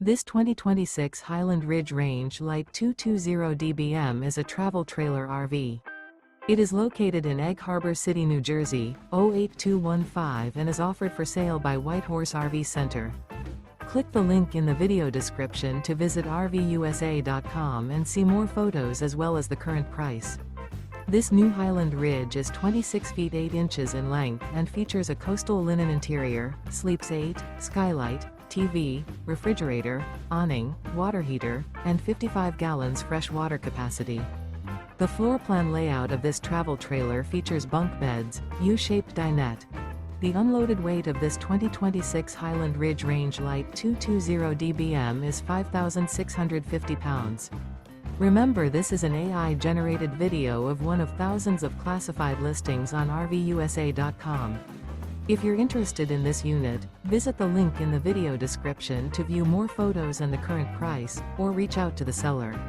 This 2026 Highland Ridge Range Lite 220 dBm is a travel trailer RV. It is located in Egg Harbor City, New Jersey, 08215 and is offered for sale by Whitehorse RV Center. Click the link in the video description to visit RVUSA.com and see more photos as well as the current price. This new Highland Ridge is 26 feet 8 inches in length and features a coastal linen interior, sleeps 8, skylight, TV, refrigerator, awning, water heater, and 55 gallons fresh water capacity. The floor plan layout of this travel trailer features bunk beds, U-shaped dinette. The unloaded weight of this 2026 Highland Ridge Range Lite 220 dBm is 5,650 pounds. Remember, this is an AI-generated video of one of thousands of classified listings on RVUSA.com. If you're interested in this unit, visit the link in the video description to view more photos and the current price, or reach out to the seller.